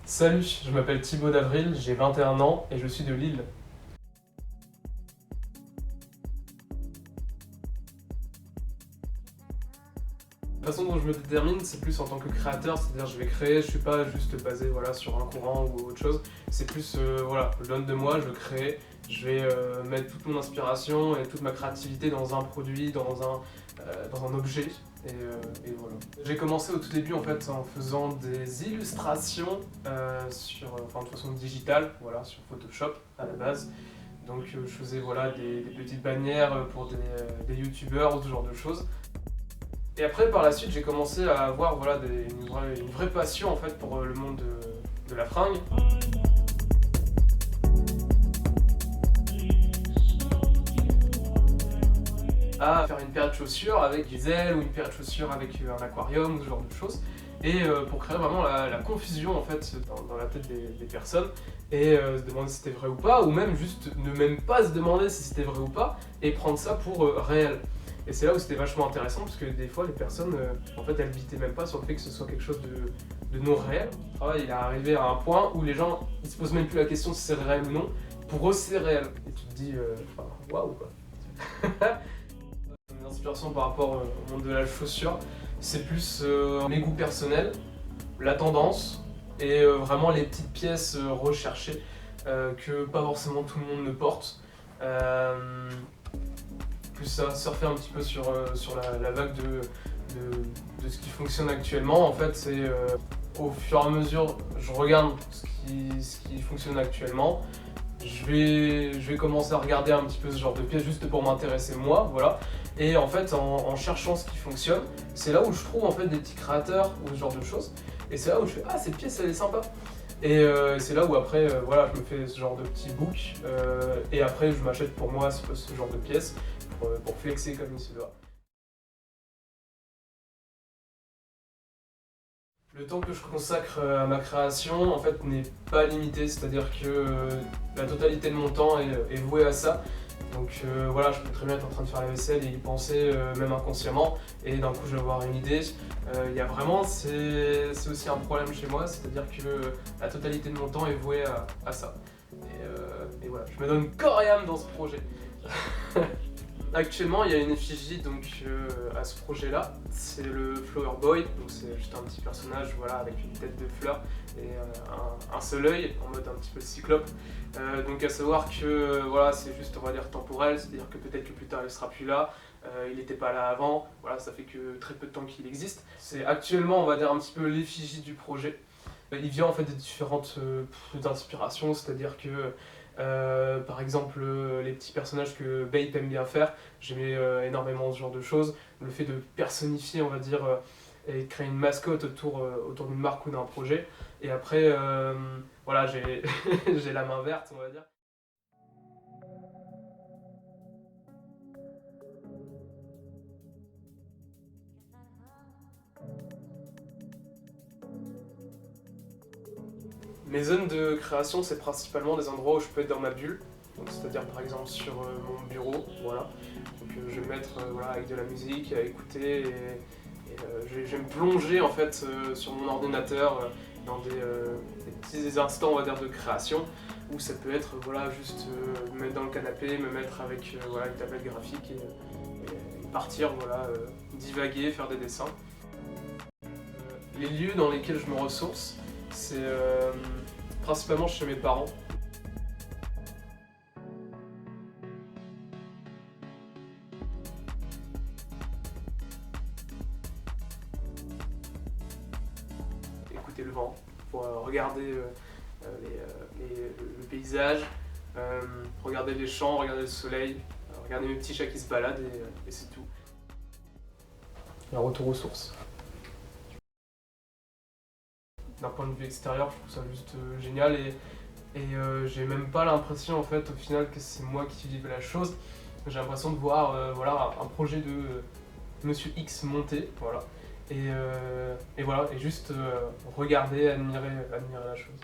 Salut, je m'appelle Thibaut d'Avril, j'ai 21 ans et je suis de Lille. La façon dont je me détermine, c'est plus en tant que créateur, c'est-à-dire je vais créer, je suis pas juste basé sur un courant ou autre chose, c'est plus je donne de moi, je crée, je vais mettre toute mon inspiration et toute ma créativité dans un produit, dans un objet. Et voilà. J'ai commencé au tout début en fait en faisant des illustrations de façon digitale, voilà, sur Photoshop à la base. Donc je faisais des petites bannières pour des youtubeurs ou ce genre de choses. Et après par la suite j'ai commencé à avoir une vraie passion en fait pour le monde de la fringue. À faire une paire de chaussures avec des ailes ou une paire de chaussures avec un aquarium ou ce genre de choses. Et pour créer vraiment la confusion en fait dans la tête des personnes et se demander si c'était vrai ou pas, ou même juste ne même pas se demander si c'était vrai ou pas et prendre ça pour réel. Et c'est là où c'était vachement intéressant parce que des fois les personnes en fait elles bitaient même pas sur le fait que ce soit quelque chose de non réel. Le travail il est arrivé à un point où les gens ils se posent même plus la question si c'est réel ou non, pour eux c'est réel. Et tu te dis waouh quoi. Mon inspiration par rapport au monde de la chaussure, c'est plus mes goûts personnels, la tendance et vraiment les petites pièces recherchées que pas forcément tout le monde ne porte. Plus ça, surfer un petit peu sur la vague de ce qui fonctionne actuellement. En fait, c'est au fur et à mesure, je regarde ce qui fonctionne actuellement. Je vais commencer à regarder un petit peu ce genre de pièces juste pour m'intéresser moi, voilà. Et en fait, en cherchant ce qui fonctionne, c'est là où je trouve en fait des petits créateurs ou ce genre de choses. Et c'est là où je fais cette pièce elle est sympa. Et c'est là où après je me fais ce genre de petit book et après je m'achète pour moi ce genre de pièces pour flexer comme il se doit. Le temps que je consacre à ma création en fait n'est pas limité, c'est-à-dire que la totalité de mon temps est vouée à ça. Donc je peux très bien être en train de faire la vaisselle et y penser même inconsciemment et d'un coup je vais avoir une idée. Il y a vraiment, c'est aussi un problème chez moi, c'est-à-dire que la totalité de mon temps est vouée à ça. Et voilà, je me donne corps et âme dans ce projet. Actuellement, il y a une effigie à ce projet-là. C'est le Flower Boy, donc c'est juste un petit personnage avec une tête de fleur et un seul œil en mode un petit peu cyclope. Donc à savoir que c'est juste on va dire temporel, c'est-à-dire que peut-être que plus tard il sera plus là. Il n'était pas là avant, ça fait que très peu de temps qu'il existe. C'est actuellement on va dire un petit peu l'effigie du projet. Il vient en fait de différentes inspirations, c'est-à-dire que par exemple les petits personnages que Bape aime bien faire, j'aimais énormément ce genre de choses. Le fait de personnifier on va dire et de créer une mascotte autour d'une marque ou d'un projet. Et après j'ai j'ai la main verte on va dire. Mes zones de création, c'est principalement des endroits où je peux être dans ma bulle, c'est-à-dire par exemple sur mon bureau, voilà. Donc je vais me mettre avec de la musique à écouter et je vais me plonger en fait sur mon ordinateur dans des petits instants on va dire de création où ça peut être juste me mettre dans le canapé, me mettre avec une tablette graphique et partir divaguer, faire des dessins. Les lieux dans lesquels je me ressource, c'est principalement chez mes parents. Écouter le vent, pour regarder le paysage, regarder les champs, regarder le soleil, regarder mes petits chats qui se baladent et c'est tout. Un retour aux sources. D'un point de vue extérieur, je trouve ça juste génial et j'ai même pas l'impression en fait au final que c'est moi qui vive la chose. J'ai l'impression de voir un projet de Monsieur X monter, et juste regarder, admirer la chose.